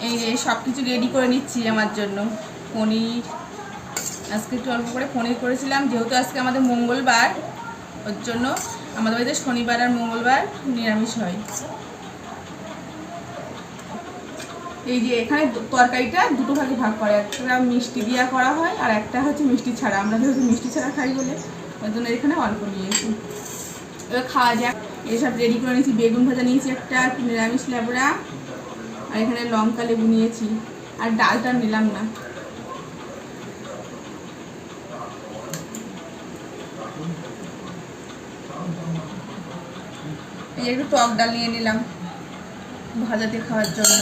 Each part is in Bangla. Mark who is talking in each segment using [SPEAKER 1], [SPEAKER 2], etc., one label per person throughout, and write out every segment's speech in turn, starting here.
[SPEAKER 1] এই যে সব কিছু রেডি করে নিচ্ছি আমার জন্য। পনির আজকে একটু অল্প করে পনির করেছিলাম, যেহেতু আজকে আমাদের মঙ্গলবার, ওর জন্য আমাদের বাড়িতে শনিবার আর মঙ্গলবার নিরামিষ হয়। এই যে এখানে তরকারিটা দুটো ভাগে ভাগ করে, একটা মিষ্টি দিয়া করা হয় আর একটা হচ্ছে মিষ্টি ছাড়া। আমরা যেহেতু মিষ্টি ছাড়া খাই বলে ওই জন্য এখানে অল্প নিয়েছি। এবার খাওয়া যাক। এসব রেডি করে নিয়েছি। বেগুন ভাজা নিয়েছি একটা, নিরামিষ লেবড়া, আর এখানে লঙ্কা লেবু নিয়েছি, আর ডালটা নিলাম না। এই একটু টক ডাল নিয়ে নিলাম ভাজা দিয়ে খাওয়ার জন্য।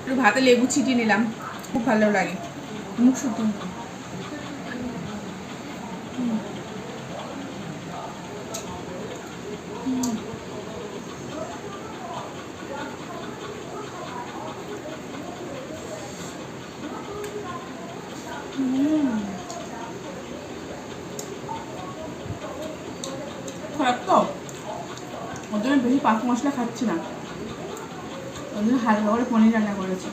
[SPEAKER 1] একটু ভাতে লেবু ছিটিয়ে নিলাম, খুব ভালো লাগে মুখ শুদ্ধ। খারাপ তো, ওর জন্য বেশি পাক মশলা খাচ্ছি না, ওর জন্য হালকা করে পনির রান্না করেছি।